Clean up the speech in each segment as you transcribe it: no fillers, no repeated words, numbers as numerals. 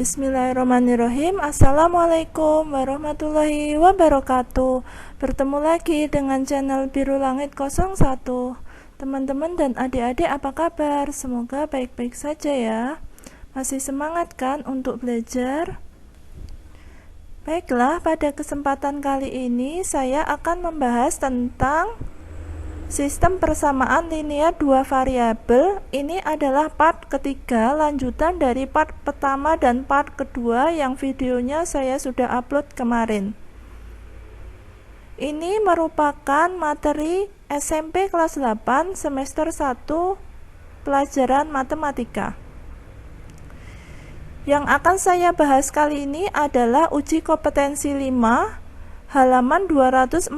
Bismillahirrahmanirrahim. Assalamualaikum warahmatullahi wabarakatuh. Bertemu lagi dengan channel Biru Langit 01. Teman-teman dan adik-adik apa kabar? Semoga baik-baik saja ya. Masih semangat kan untuk belajar? Baiklah, pada kesempatan kali ini saya akan membahas tentang sistem persamaan linear dua variabel. Ini adalah part ketiga, lanjutan dari part pertama dan part kedua yang videonya saya sudah upload kemarin. Ini merupakan materi SMP kelas 8 semester 1 pelajaran matematika. Yang akan saya bahas kali ini adalah uji kompetensi 5 halaman 240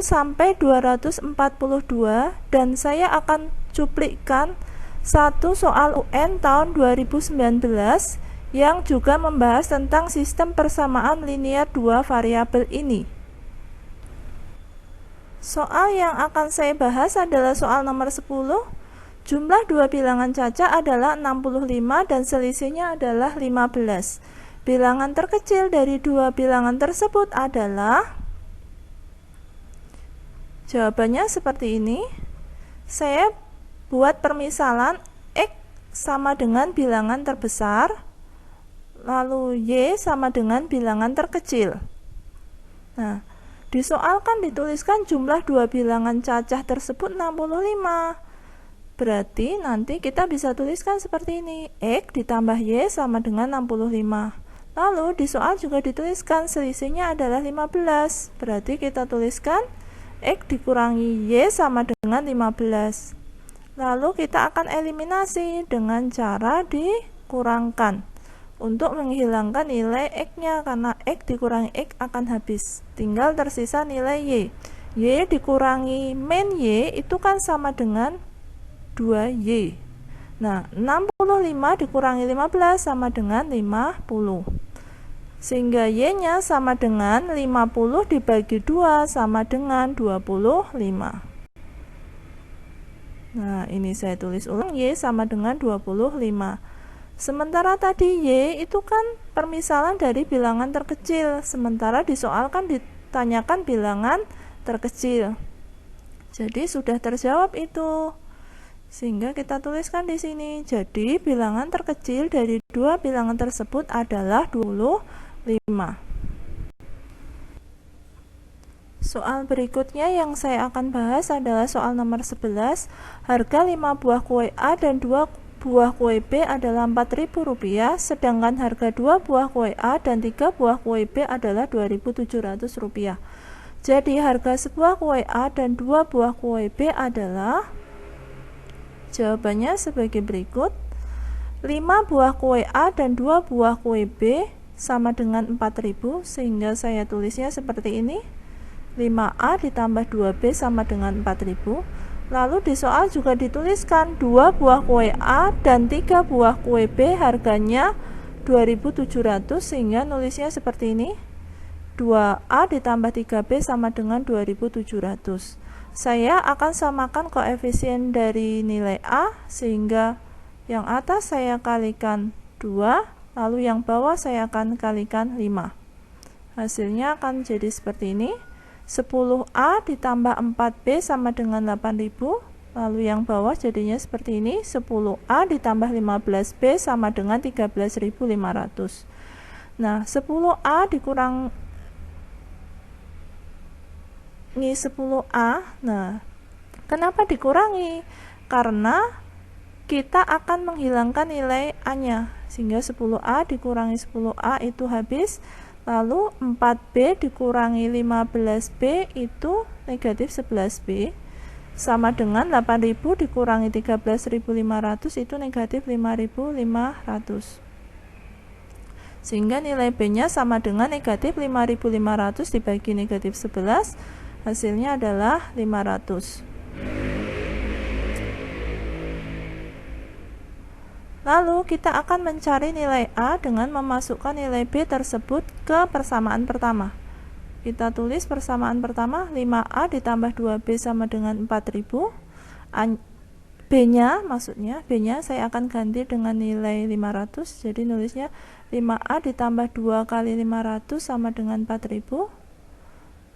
sampai 242, dan saya akan cuplikkan satu soal UN tahun 2019 yang juga membahas tentang sistem persamaan linear dua variabel ini. Soal yang akan saya bahas adalah soal nomor 10. Jumlah dua bilangan caca adalah 65 dan selisihnya adalah 15. Bilangan terkecil dari dua bilangan tersebut adalah, jawabannya seperti ini. Saya buat permisalan X sama dengan bilangan terbesar, lalu Y sama dengan bilangan terkecil. Nah, di soal kan dituliskan jumlah dua bilangan cacah tersebut 65. Berarti nanti kita bisa tuliskan seperti ini, X ditambah Y sama dengan 65. Lalu di soal juga dituliskan selisihnya adalah 15. Berarti kita tuliskan X dikurangi Y sama dengan 15. Lalu kita akan eliminasi dengan cara dikurangkan untuk menghilangkan nilai X-nya, karena X dikurangi X akan habis. Tinggal tersisa nilai Y. Y dikurangi min Y itu kan sama dengan 2Y. Nah, 65 dikurangi 15 sama dengan 50. Sehingga Y-nya sama dengan 50 dibagi 2 sama dengan 25. Nah, ini saya tulis ulang, Y sama dengan 25. Sementara tadi Y itu kan permisalan dari bilangan terkecil, sementara di soal kan ditanyakan bilangan terkecil. Jadi sudah terjawab itu. Sehingga kita tuliskan di sini. Jadi bilangan terkecil dari dua bilangan tersebut adalah 25. Soal berikutnya yang saya akan bahas adalah soal nomor 11. Harga 5 buah kue A dan 2 buah kue B adalah Rp4.000, sedangkan harga 2 buah kue A dan 3 buah kue B adalah Rp2.700. Jadi harga sebuah kue A dan 2 buah kue B adalah, jawabannya sebagai berikut. 5 buah kue A dan 2 buah kue B sama dengan 4.000, sehingga saya tulisnya seperti ini. 5A ditambah 2B sama dengan 4.000. Lalu di soal juga dituliskan 2 buah kue A dan 3 buah kue B harganya 2.700, sehingga nulisnya seperti ini. 2A ditambah 3B sama dengan 2.700. Saya akan samakan koefisien dari nilai A, sehingga yang atas saya kalikan 2, lalu yang bawah saya akan kalikan 5. Hasilnya akan jadi seperti ini. 10A ditambah 4B sama dengan 8.000, lalu yang bawah jadinya seperti ini. 10A ditambah 15B sama dengan 13.500. Nah, 10A dikurangi 10A. Nah, kenapa dikurangi? Karena kita akan menghilangkan nilai A-nya, sehingga 10A dikurangi 10A itu habis. Lalu 4B dikurangi 15B itu negatif 11B, sama dengan 8.000 dikurangi 13.500 itu negatif 5.500. Sehingga nilai B-nya sama dengan negatif 5.500 dibagi negatif 11, hasilnya adalah 500. Lalu kita akan mencari nilai A dengan memasukkan nilai B tersebut ke persamaan pertama. Kita tulis persamaan pertama, 5A ditambah 2B sama dengan 4.000. B-nya, maksudnya B-nya saya akan ganti dengan nilai 500. Jadi nulisnya 5A ditambah 2 kali 500 sama dengan 4000.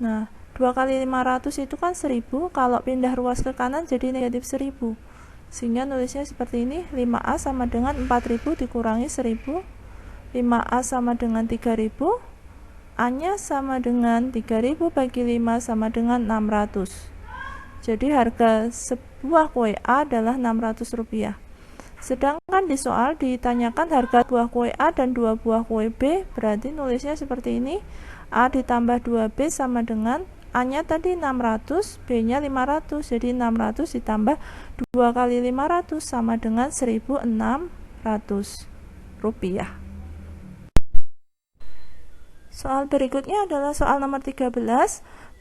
Nah, 2 kali 500 itu kan 1000. Kalau pindah ruas ke kanan jadi negatif 1000. Sehingga nulisnya seperti ini, 5A sama dengan 4000 dikurangi 1000. 5A sama dengan 3000. A-nya sama dengan 3000 bagi 5 sama dengan 600. Jadi harga sebuah kue A adalah Rp600. Sedangkan di soal ditanyakan harga buah kue A dan 2 buah kue B, berarti nulisnya seperti ini. A ditambah 2B sama dengan A-nya tadi 600, B-nya 500. Jadi 600 ditambah 2 kali 500 sama dengan Rp1.600. Soal berikutnya adalah soal nomor 13.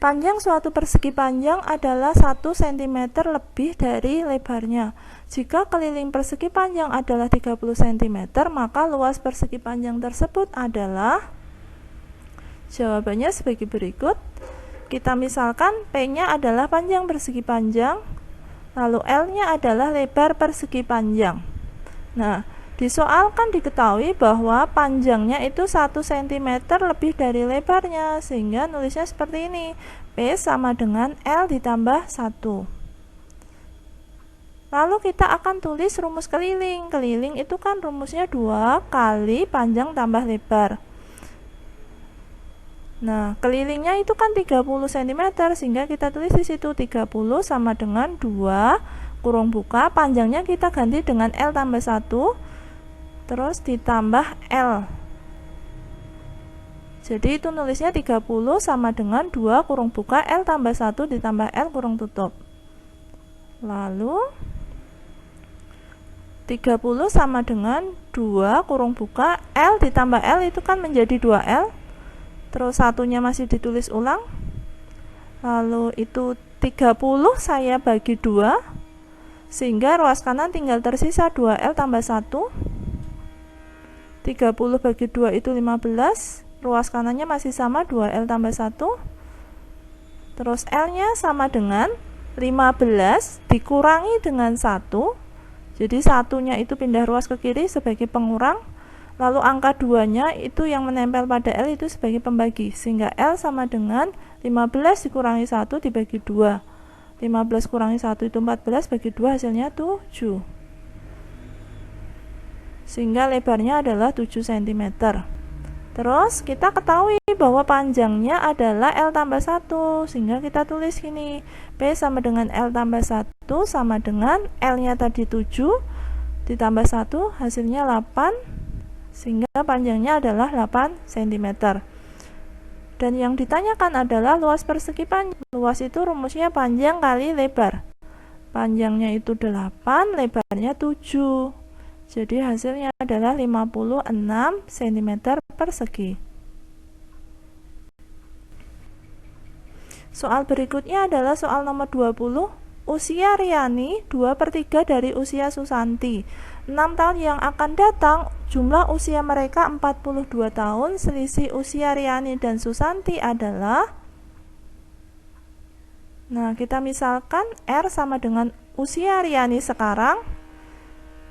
Panjang suatu persegi panjang adalah 1 cm lebih dari lebarnya. Jika keliling persegi panjang adalah 30 cm, maka luas persegi panjang tersebut adalah, jawabannya sebagai berikut. Kita misalkan P-nya adalah panjang persegi panjang, lalu L-nya adalah lebar persegi panjang. Nah, di soal kan diketahui bahwa panjangnya itu 1 cm lebih dari lebarnya, sehingga nulisnya seperti ini. P sama dengan L ditambah 1. Lalu kita akan tulis rumus keliling. Keliling itu kan rumusnya 2 kali panjang tambah lebar. Nah, kelilingnya itu kan 30 cm, sehingga kita tulis di situ 30 sama dengan 2 kurung buka, panjangnya kita ganti dengan L tambah 1. Terus ditambah L. Jadi itu nulisnya 30 sama dengan 2 kurung buka L tambah 1 ditambah L kurung tutup. Lalu 30 sama dengan 2 kurung buka L ditambah L itu kan menjadi 2L. Terus satunya masih ditulis ulang. Lalu itu 30 saya bagi 2, sehingga ruas kanan tinggal tersisa 2L tambah 1. 30 bagi 2 itu 15. Ruas kanannya masih sama 2L tambah 1. Terus L-nya sama dengan 15 dikurangi dengan 1. Jadi satunya itu pindah ruas ke kiri sebagai pengurang. Lalu angka 2-nya itu yang menempel pada L itu sebagai pembagi. Sehingga L sama dengan 15 dikurangi 1 dibagi 2. 15 kurangi 1 itu 14, bagi 2 hasilnya 7. Sehingga lebarnya adalah 7 cm. Terus kita ketahui bahwa panjangnya adalah L tambah 1, sehingga kita tulis gini, P sama dengan L tambah 1 sama dengan L-nya tadi 7 ditambah 1 hasilnya 8, sehingga panjangnya adalah 8 cm. Dan yang ditanyakan adalah luas persegi panjang. Luas itu rumusnya panjang kali lebar. Panjangnya itu 8, lebarnya 7. Jadi hasilnya adalah 56 cm persegi. Soal berikutnya adalah soal nomor 20. Usia Riani 2/3 dari usia Susanti. 6 tahun yang akan datang, jumlah usia mereka 42 tahun. Selisih usia Riani dan Susanti adalah, nah kita misalkan R sama dengan usia Riani sekarang,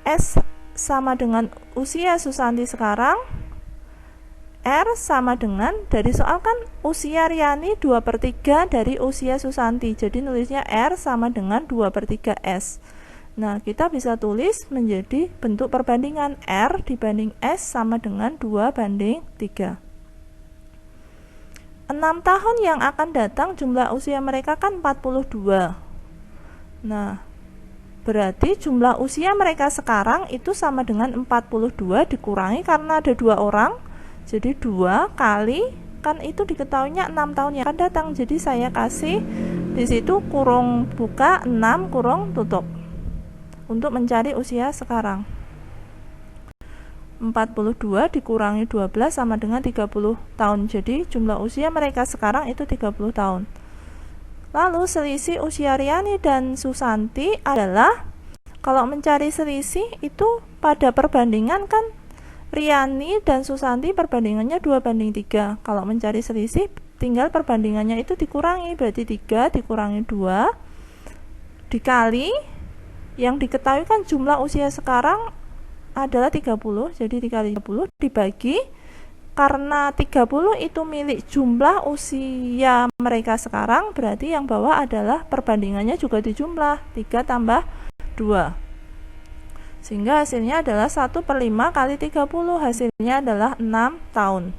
S sama dengan usia Susanti sekarang, R sama dengan, dari soal kan usia Riani 2/3 dari usia Susanti, jadi nulisnya R sama dengan 2/3 S. Nah, kita bisa tulis menjadi bentuk perbandingan R dibanding S sama dengan 2/3. 6 tahun yang akan datang, jumlah usia mereka kan 42. Nah, berarti jumlah usia mereka sekarang itu sama dengan 42 dikurangi karena ada 2 orang. Jadi 2 kali, kan itu diketahuinya 6 tahun yang akan datang. Jadi saya kasih di situ kurung buka 6 kurung tutup untuk mencari usia sekarang. 42 dikurangi 12 sama dengan 30 tahun. Jadi jumlah usia mereka sekarang itu 30 tahun. Lalu selisih usia Riani dan Susanti adalah, kalau mencari selisih itu pada perbandingan kan Riani dan Susanti perbandingannya 2/3. Kalau mencari selisih tinggal perbandingannya itu dikurangi, berarti 3 dikurangi 2 dikali Yang diketahui kan jumlah usia sekarang adalah 30, jadi dikali 30 dibagi, karena 30 itu milik jumlah usia mereka sekarang, berarti yang bawah adalah perbandingannya juga dijumlah, 3 tambah 2. Sehingga hasilnya adalah 1/5 kali 30, hasilnya adalah 6 tahun.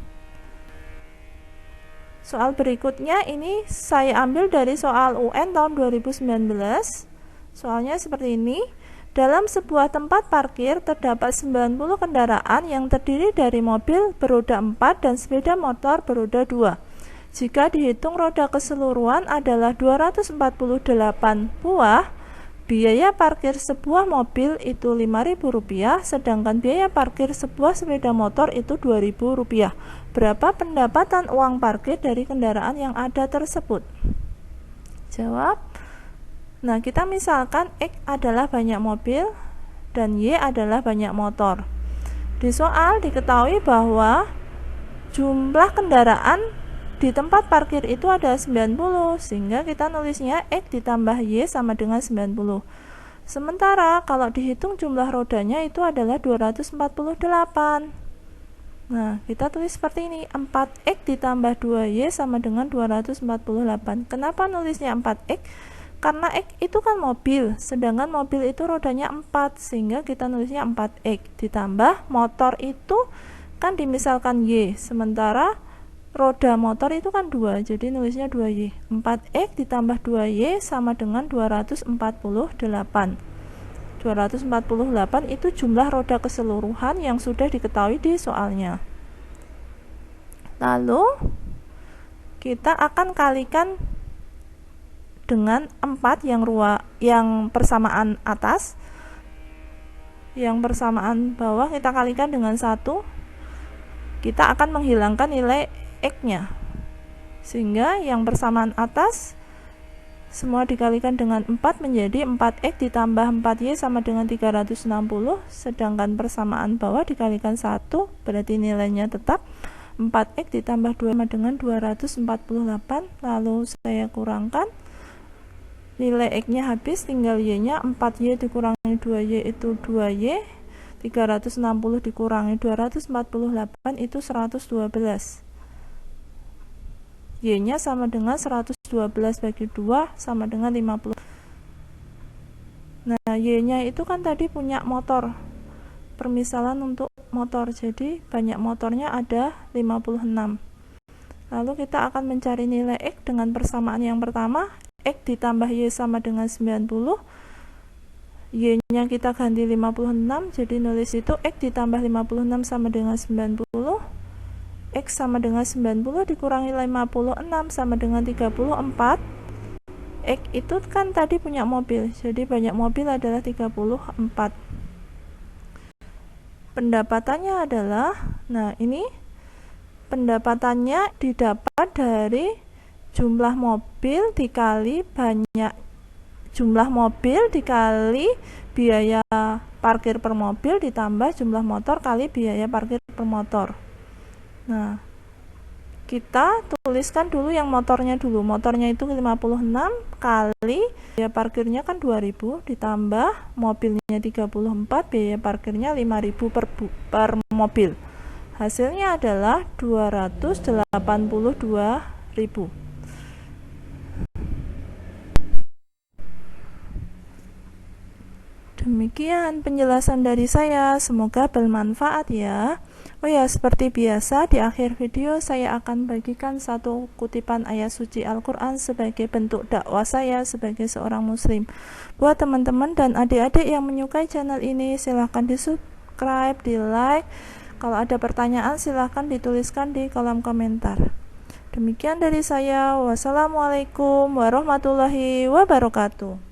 Soal berikutnya ini saya ambil dari soal UN tahun 2019. Soalnya seperti ini. Dalam sebuah tempat parkir terdapat 90 kendaraan yang terdiri dari mobil beroda 4 dan sepeda motor beroda 2. Jika dihitung roda keseluruhan adalah 248 buah, biaya parkir sebuah mobil itu Rp5.000, sedangkan biaya parkir sebuah sepeda motor itu Rp2.000. Berapa pendapatan uang parkir dari kendaraan yang ada tersebut? Jawab. Nah, kita misalkan X adalah banyak mobil dan Y adalah banyak motor. Di soal diketahui bahwa jumlah kendaraan di tempat parkir itu ada 90, sehingga kita nulisnya X ditambah Y sama dengan 90. Sementara kalau dihitung jumlah rodanya itu adalah 248. Nah, kita tulis seperti ini, 4X ditambah 2Y sama dengan 248. Kenapa nulisnya 4X? Karena X itu kan mobil, sedangkan mobil itu rodanya 4, sehingga kita nulisnya 4X ditambah motor itu kan dimisalkan Y, sementara roda motor itu kan 2, jadi nulisnya 2Y. 4X ditambah 2Y sama dengan 248. 248 itu jumlah roda keseluruhan yang sudah diketahui di soalnya. Lalu kita akan kalikan dengan 4 yang persamaan atas, yang persamaan bawah kita kalikan dengan 1. Kita akan menghilangkan nilai X-nya, sehingga yang persamaan atas semua dikalikan dengan 4 menjadi 4X ditambah 4Y sama dengan 360, sedangkan persamaan bawah dikalikan 1, berarti nilainya tetap 4X ditambah 2 sama dengan 248. Lalu saya kurangkan, nilai X-nya habis, tinggal Y-nya, 4Y dikurangi 2Y itu 2Y, 360 dikurangi 248 itu 112. Y-nya sama dengan 112 bagi 2 sama dengan 50. Nah, Y-nya itu kan tadi punya motor, permisalan untuk motor, jadi banyak motornya ada 56. Lalu kita akan mencari nilai X dengan persamaan yang pertama, X ditambah Y sama dengan 90. Y-nya kita ganti 56, jadi nulis itu X ditambah 56 sama dengan 90. X sama dengan 90 dikurangi 56 sama dengan 34. X itu kan tadi punya mobil, jadi banyak mobil adalah 34. Pendapatannya adalah, nah ini pendapatannya didapat dari jumlah mobil dikali banyak jumlah mobil dikali biaya parkir per mobil ditambah jumlah motor kali biaya parkir per motor. Nah, kita tuliskan dulu yang motornya dulu. Motornya itu 56 kali biaya parkirnya kan 2000 ditambah mobilnya 34, biaya parkirnya 5000 per mobil. Hasilnya adalah 282.000. Demikian penjelasan dari saya, semoga bermanfaat ya. Oh ya, seperti biasa di akhir video saya akan bagikan satu kutipan ayat suci Al-Quran sebagai bentuk dakwah saya sebagai seorang muslim. Buat teman-teman dan adik-adik yang menyukai channel ini, silahkan di subscribe, di like. Kalau ada pertanyaan silahkan dituliskan di kolom komentar. Demikian dari saya, wassalamualaikum warahmatullahi wabarakatuh.